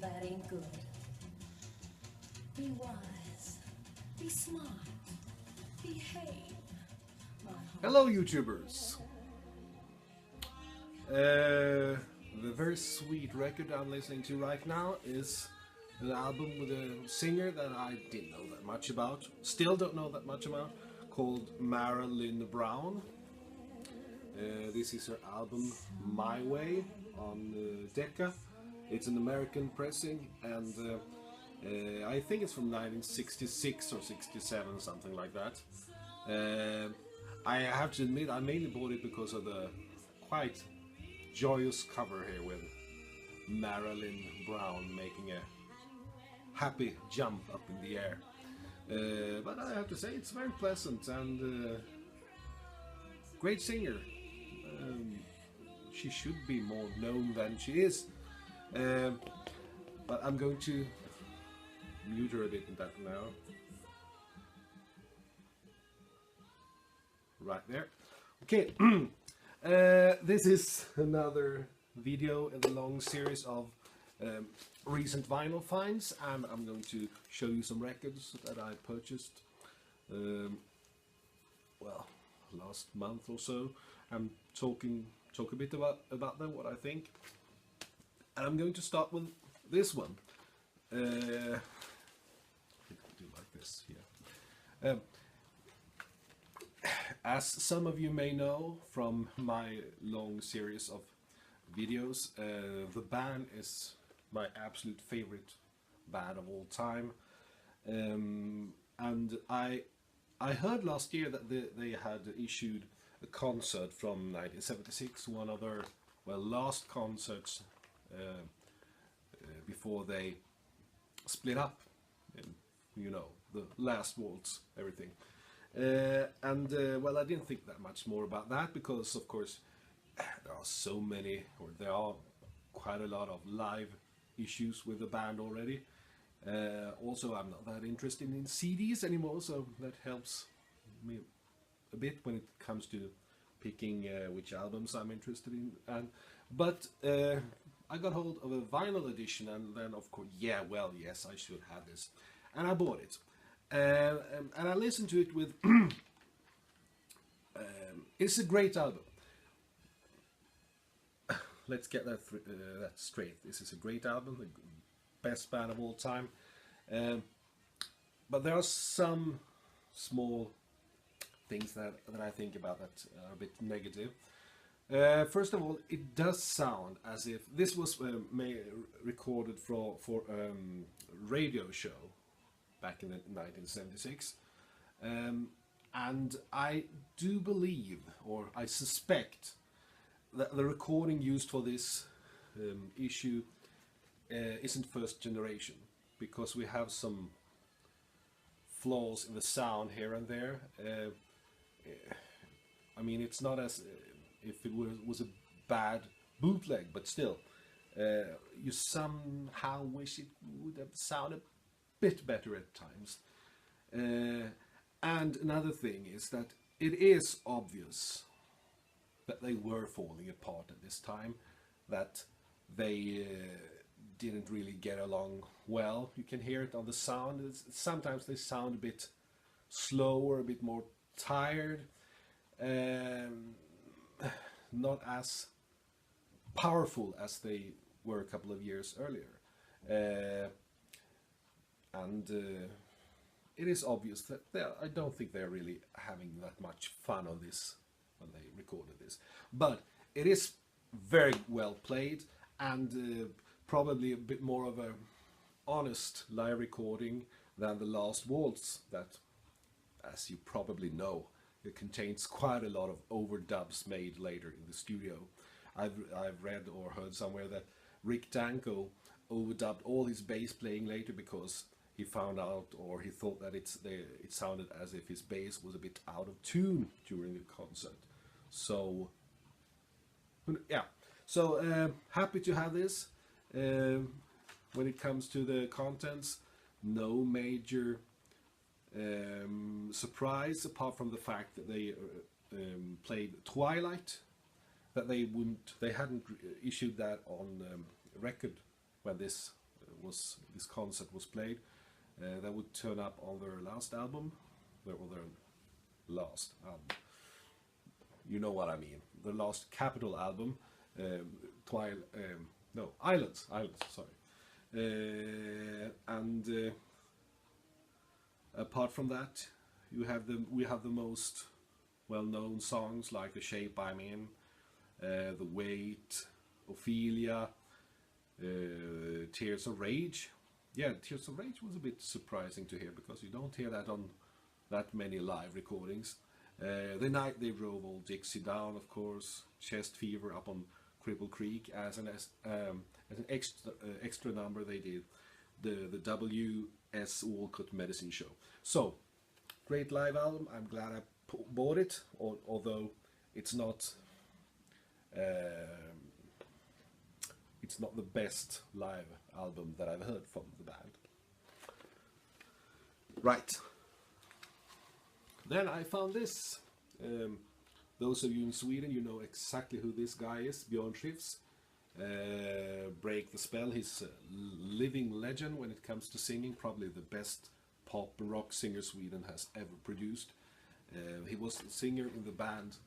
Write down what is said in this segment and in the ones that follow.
that ain't good. Be wise, be smart, behave. Hello YouTubers! The very sweet record I'm listening to right now is an album with a singer that I didn't know that much about, still don't know that much about, called Marilyn Brown. This is her album My Way on Decca. It's an American pressing, and I think it's from 1966 or 67, something like that. I have to admit I mainly bought it because of the quite joyous cover here with Marilyn Brown making a happy jump up in the air. But I have to say it's very pleasant and great singer. She should be more known than she is. But I'm going to mute her a bit in that now. Right there. Okay. This is another video in the long series of recent vinyl finds, and I'm going to show you some records that I purchased well, last month or so. I'm talk a bit about them, what I think, and I'm going to start with this one. I think I'll do like this here. As some of you may know from my long series of videos, the band is my absolute favorite band of all time, and I heard last year that they had issued a concert from 1976, one of their last concerts before they split up, and you know, the last waltz, everything. Well, I didn't think that much more about that because, of course, there are quite a lot of live issues with the band already. Also, I'm not that interested in CDs anymore, so that helps me a bit when it comes to picking which albums I'm interested in. But I got hold of a vinyl edition, and then, of course, yes, I should have this, and I bought it. And I listened to it with it's a great album. Let's get that straight. This is a great album, the best band of all time. But there are some small things that I think about that are a bit negative. First of all, it does sound as if this was recorded for radio show back in 1976, and I do believe, or I suspect, that the recording used for this issue isn't first generation, because we have some flaws in the sound here and there. I mean, it's not as if it was a bad bootleg, but still, you somehow wish it would have sounded bit better at times. And another thing is that it is obvious that they were falling apart at this time, that they didn't really get along well. You can hear it on the sound. Sometimes they sound a bit slower, a bit more tired, not as powerful as they were a couple of years earlier. And it is obvious that I don't think they're really having that much fun on this when they recorded this. But it is very well played, and probably a bit more of a honest live recording than the last waltz that, as you probably know, it contains quite a lot of overdubs made later in the studio. I've read or heard somewhere that Rick Danko overdubbed all his bass playing later because he found out, or he thought that it sounded as if his bass was a bit out of tune during the concert. So yeah, so happy to have this. When it comes to the contents, no major surprise apart from the fact that they played Twilight, that they hadn't issued that on record when this this concept was played. That would turn up on their last album, their last album. You know what I mean. The last Capitol album, Islands. Sorry. And apart from that, we have the most well-known songs like The Shape I'm In, The Weight, Ophelia, Tears of Rage. Yeah, Tears of Rage was a bit surprising to hear because you don't hear that on that many live recordings. The Night They Drove Old Dixie Down, of course, Chest Fever up on Cripple Creek. As an extra number they did the W.S. Walcott Medicine Show. So, great live album. I'm glad I bought it, although it's not the best live album that I've heard from the band. Right. Then I found this. Those of you in Sweden, you know exactly who this guy is, Björn Skifs. Break the spell. He's a living legend when it comes to singing, probably the best pop and rock singer Sweden has ever produced. He was the singer in the band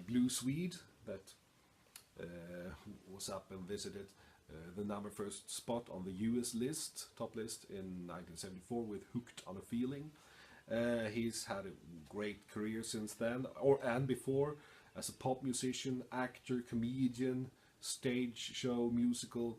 Blue Swede that was up and visited the #1 spot on the US top list in 1974 with Hooked on a Feeling. He's had a great career since then, and before, as a pop musician, actor, comedian, stage show, musical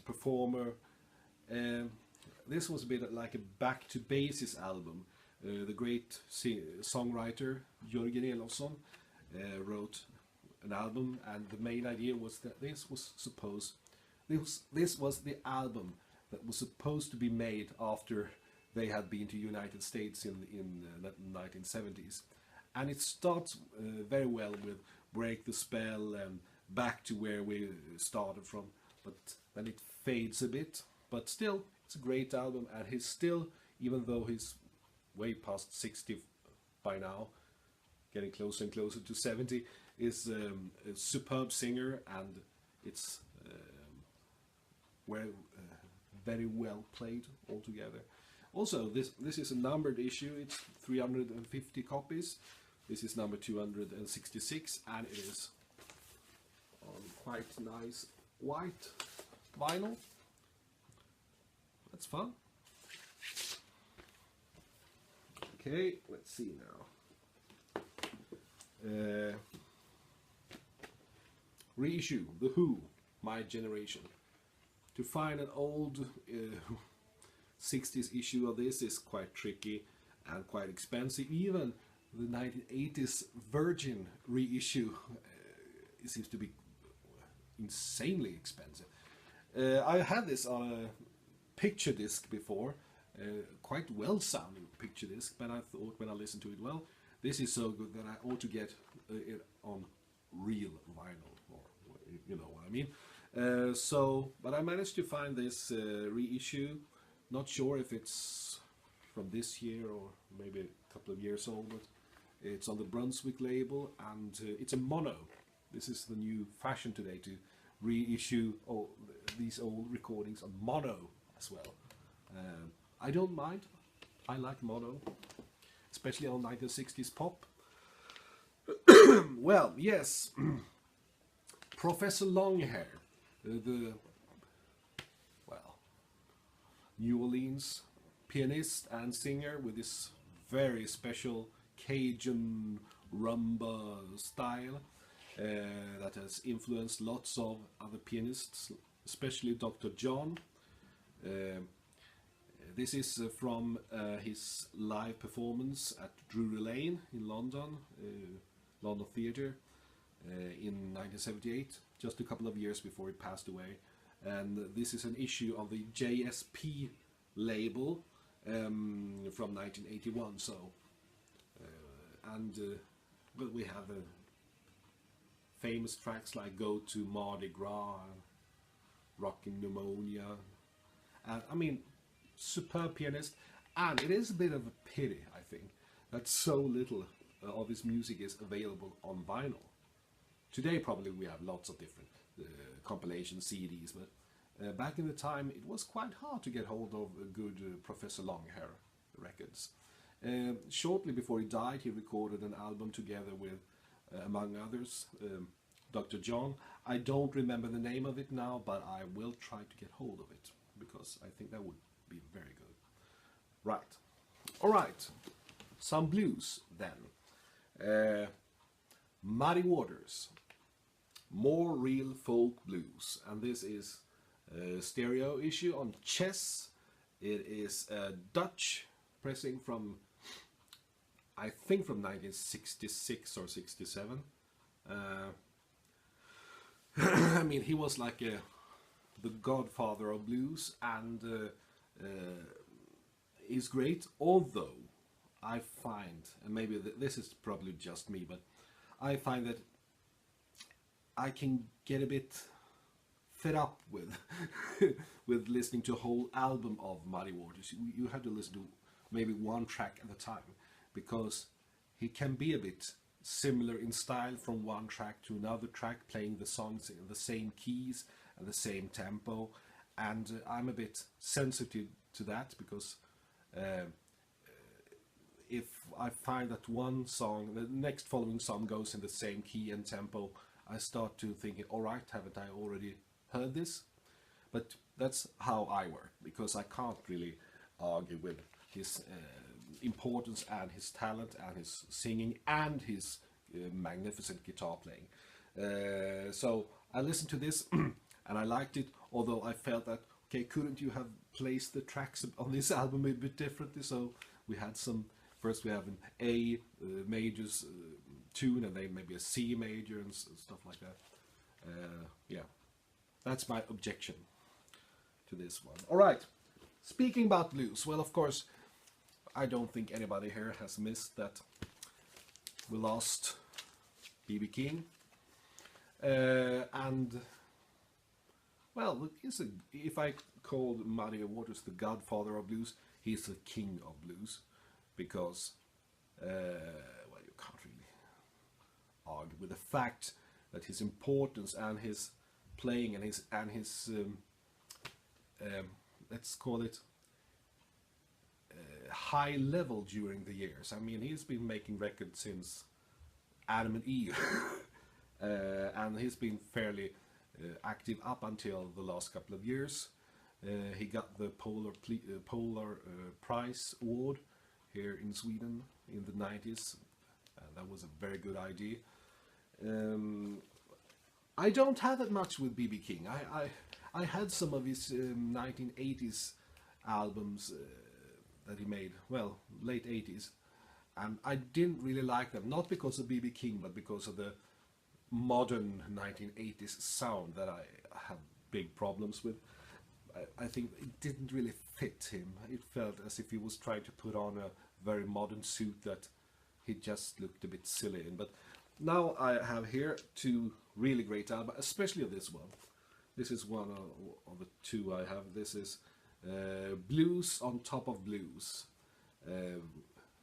performer. This was a bit like a back to basis album. The great songwriter Jörgen Elofsson wrote an album, and the main idea was that this was the album that was supposed to be made after they had been to United States in the 1970s, and it starts very well with Break the Spell and Back to Where We Started From, but then it fades a bit. But still, it's a great album, and he's still, even though he's way past 60 by now, getting closer and closer to 70, is a superb singer, and it's very well played altogether. Also, this is a numbered issue. It's 350 copies. This is number 266, and it is on quite nice white vinyl. That's fun. Okay, let's see now. Reissue, The Who, My Generation. To find an old 60s issue of this is quite tricky and quite expensive. Even the 1980s Virgin reissue seems to be insanely expensive. I had this on a picture disc before, quite well sounding picture disc, but I thought when I listened to it, well, this is so good that I ought to get it on real vinyl, or you know what I mean. But I managed to find this reissue. Not sure if it's from this year or maybe a couple of years old, but it's on the Brunswick label, and it's a mono. This is the new fashion today, to reissue these old recordings on mono as well. I don't mind. I like mono, especially on 1960s pop. Well, yes, Professor Longhair, the New Orleans pianist and singer with this very special Cajun rumba style that has influenced lots of other pianists, especially Dr. John. This is from his live performance at Drury Lane in London, London Theatre, in 1978, just a couple of years before he passed away. And this is an issue of the JSP label from 1981. So, but we have famous tracks like Go to Mardi Gras, Rockin' Pneumonia, and I mean, superb pianist. And it is a bit of a pity, I think, that so little of his music is available on vinyl. Today probably we have lots of different compilation CDs, but Back in the time, it was quite hard to get hold of good Professor Longhair records. Shortly before he died, he recorded an album together with, among others, Dr. John. I don't remember the name of it now, but I will try to get hold of it, because I think that would be very good. Right. Alright. Some blues, then. Muddy Waters. More real folk blues. And this is a stereo issue on Chess. It is a Dutch pressing from, I think, from 1966 or 67. I mean, he was like the godfather of blues, and is great, although I find, and maybe this is probably just me, but I find that I can get a bit fed up with with listening to a whole album of Muddy Waters. You have to listen to maybe one track at a time, because he can be a bit similar in style from one track to another track, playing the songs in the same keys and the same tempo, and I'm a bit sensitive to that, because if I find that one song, the next following song goes in the same key and tempo, I start to thinking, alright, haven't I already heard this? But that's how I work, because I can't really argue with his importance and his talent and his singing and his magnificent guitar playing. So I listened to this and I liked it, although I felt that, okay, couldn't you have placed the tracks on this album a bit differently? So we had some, first we have an A major tune, and then maybe a C major and stuff like that. Yeah, that's my objection to this one. Alright, speaking about blues, well, of course, I don't think anybody here has missed that we lost B.B. King. And, well, if I called Muddy Waters the godfather of blues, he's the king of blues, because, well, you can't really argue with the fact that his importance and his playing and his let's call it high level during the years. I mean, he's been making records since Adam and Eve, and he's been fairly active up until the last couple of years. He got the Polar Prize Award here in Sweden in the 90s. That was a very good idea. I don't have that much with B.B. King. I had some of his 1980s albums that he made, well, late 80s, and I didn't really like them, not because of B.B. King, but because of the modern 1980s sound that I have big problems with. I think it didn't really fit him. It felt as if he was trying to put on a very modern suit that he just looked a bit silly in. But now I have here two really great albums, especially this one. This is one of the two I have. This is Blues on Top of Blues.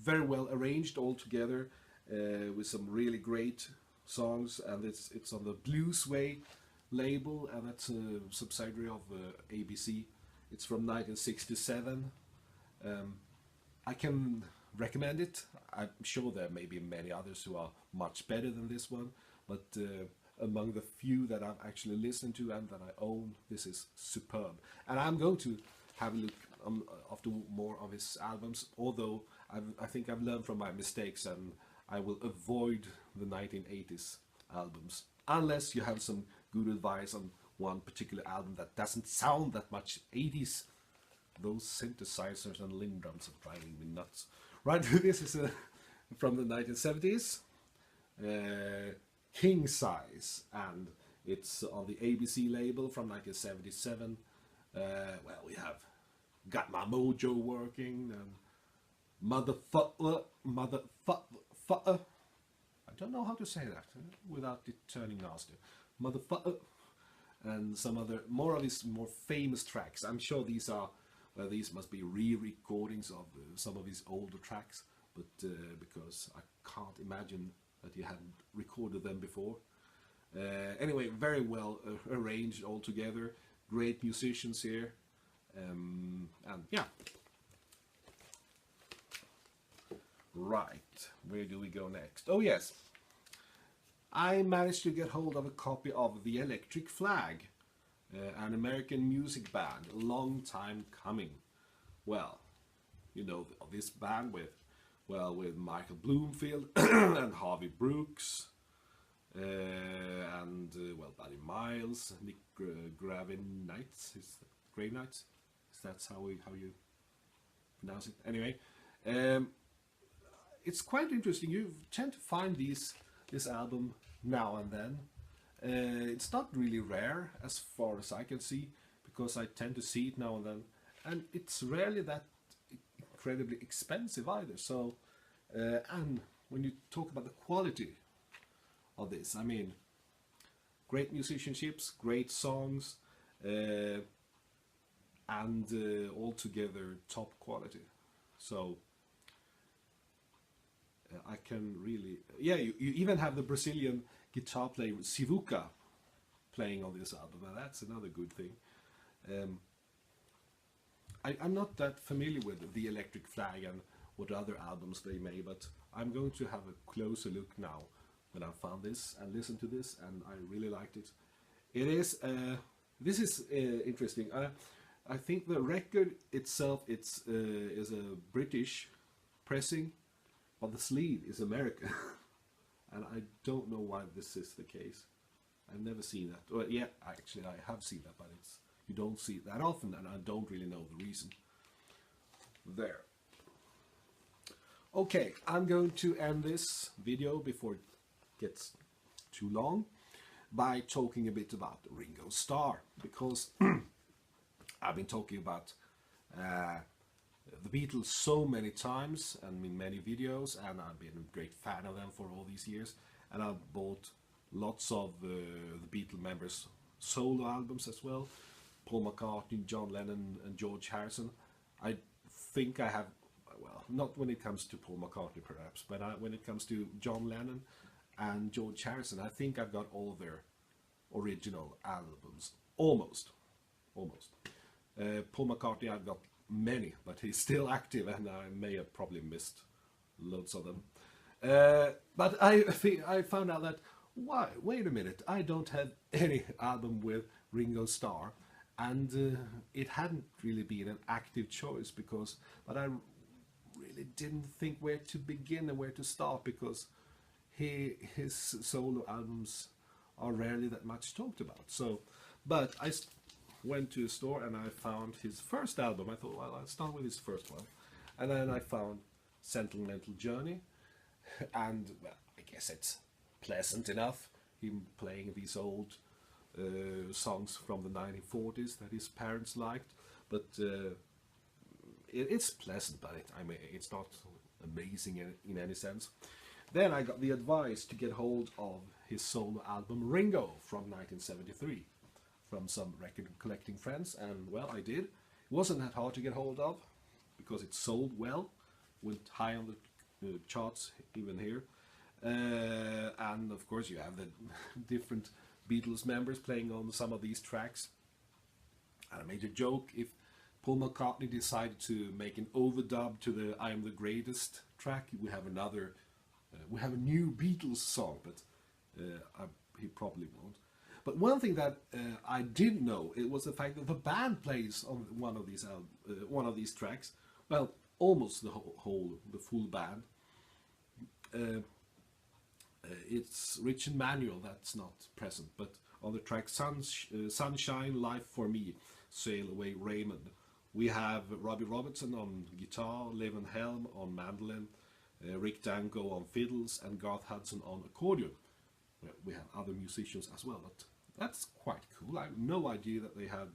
Very well arranged all together, with some really great songs, and it's on the Blues Way label, and that's a subsidiary of ABC. It's from 1967. I can recommend it. I'm sure there may be many others who are much better than this one, but among the few that I've actually listened to and that I own, this is superb. And I'm going to have a look after more of his albums, although I think I've learned from my mistakes, and I will avoid the 1980s albums, unless you have some good advice on one particular album that doesn't sound that much 80s. Those synthesizers and Linn drums are driving me nuts. Right, this is from the 1970s, King Size, and it's on the ABC label from 1977. Well, we have Got My Mojo Working, and Motherfucker. I don't know how to say that without it turning nasty. Motherfucker, and some other more of his more famous tracks. I'm sure these are. Well, these must be re-recordings of some of his older tracks, but because I can't imagine that he hadn't recorded them before. Anyway, very well arranged all together. great musicians here, and yeah. Right, where do we go next? Oh yes, I managed to get hold of a copy of The Electric Flag, an American music band, a long time coming. Well, you know this band with, well, with Michael Bloomfield and Harvey Brooks, and well, Buddy Miles, Nick Gravenites, Gravenites, that's how you pronounce it. Anyway, it's quite interesting. You tend to find this album now and then. It's not really rare as far as I can see, because I tend to see it now and then, and it's rarely that incredibly expensive either. So, and when you talk about the quality of this, I mean, great musicianships, great songs, and altogether top quality. So I can really, yeah, you even have the Brazilian guitar player Sivuca playing on this album, and that's another good thing. I'm not that familiar with The Electric Flag and what other albums they made, but I'm going to have a closer look now when I found this and listened to this, and I really liked it. It is, this is interesting. I think the record itself is a British pressing, but the sleeve is American. And I don't know why this is the case. I've never seen that. Well, yeah, actually I have seen that, but you don't see it that often, and I don't really know the reason. There. Okay, I'm going to end this video before it gets too long by talking a bit about Ringo Starr, because I've been talking about the Beatles so many times and in many videos, and I've been a great fan of them for all these years, and I've bought lots of the Beatle members' solo albums as well. Paul McCartney, John Lennon and George Harrison. I think I have, well, not when it comes to Paul McCartney perhaps, but when it comes to John Lennon and George Harrison, I think I've got all their original albums, almost. Paul McCartney, I've got many, but he's still active, and I may have probably missed loads of them. But I found out that, wait a minute, I don't have any album with Ringo Starr, and it hadn't really been an active choice, but I really didn't think where to begin and where to start, because his solo albums are rarely that much talked about. So, but I went to a store and I found his first album. I thought, well, I'll start with his first one, and then I found Sentimental Journey, and well, I guess it's pleasant enough, him playing these old songs from the 1940s that his parents liked, but it's pleasant, but I mean, it's not amazing in any sense. Then I got the advice to get hold of his solo album Ringo from 1973 from some record collecting friends, and well, I did. It wasn't that hard to get hold of, because it sold well, went high on the charts even here. And of course you have the different Beatles members playing on some of these tracks. And I made a joke, if Paul McCartney decided to make an overdub to the I Am the Greatest track, we have a new Beatles song, but he probably won't. But one thing that I did know, it was the fact that the band plays on one of these tracks. Well, almost the full band. It's Rich and Manuel that's not present, but on the track Sunshine, Life for Me, Sail Away Raymond, we have Robbie Robertson on guitar, Levin Helm on mandolin, Rick Danko on fiddles, and Garth Hudson on accordion. We have other musicians as well, but that's quite cool. I have no idea that they had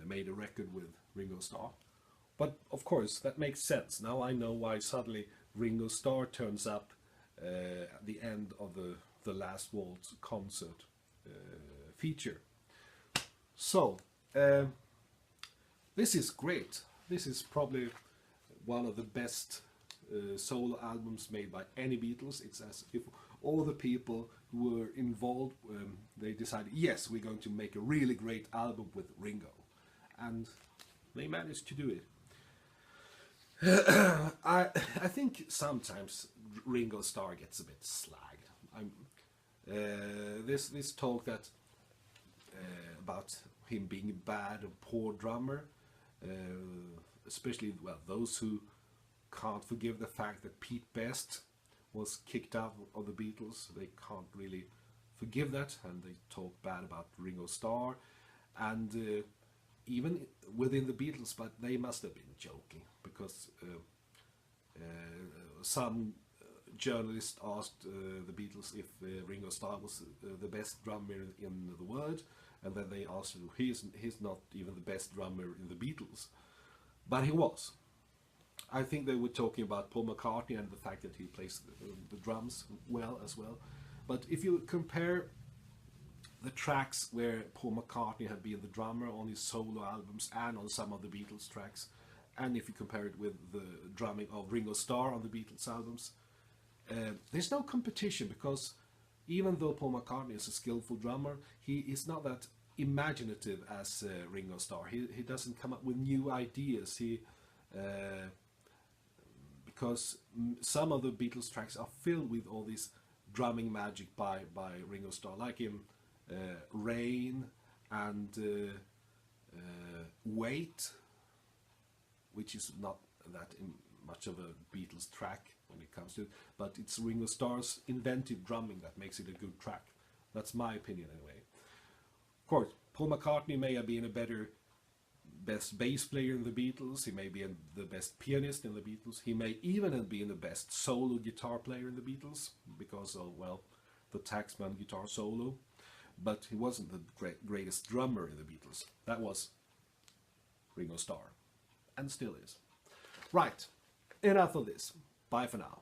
made a record with Ringo Starr. But of course, that makes sense. Now I know why suddenly Ringo Starr turns up at the end of the Last Waltz concert feature. So, this is great. This is probably one of the best solo albums made by any Beatles. It's as if all the people who were involved, they decided, yes, we're going to make a really great album with Ringo. And they managed to do it. I think sometimes Ringo Starr gets a bit slagged. This talk that about him being a bad or poor drummer, especially those who can't forgive the fact that Pete Best was kicked out of the Beatles. They can't really forgive that, and they talk bad about Ringo Starr, and even within the Beatles, but they must have been joking, because some journalist asked the Beatles if Ringo Starr was the best drummer in the world, and then they asked him, he's not even the best drummer in the Beatles, but he was. I think they were talking about Paul McCartney and the fact that he plays the drums well as well. But if you compare the tracks where Paul McCartney had been the drummer on his solo albums and on some of the Beatles tracks, and if you compare it with the drumming of Ringo Starr on the Beatles albums, there's no competition, because even though Paul McCartney is a skillful drummer, he is not that imaginative as Ringo Starr. He doesn't come up with new ideas. Because some of the Beatles tracks are filled with all this drumming magic by Ringo Starr, like in Rain and Wait, which is not that much of a Beatles track when it comes to it, but it's Ringo Starr's inventive drumming that makes it a good track. That's my opinion anyway. Of course, Paul McCartney may have been a best bass player in the Beatles, he may be the best pianist in the Beatles, he may even have been the best solo guitar player in the Beatles, because of, the Taxman guitar solo, but he wasn't the greatest drummer in the Beatles. That was Ringo Starr, and still is. Right, enough of this. Bye for now.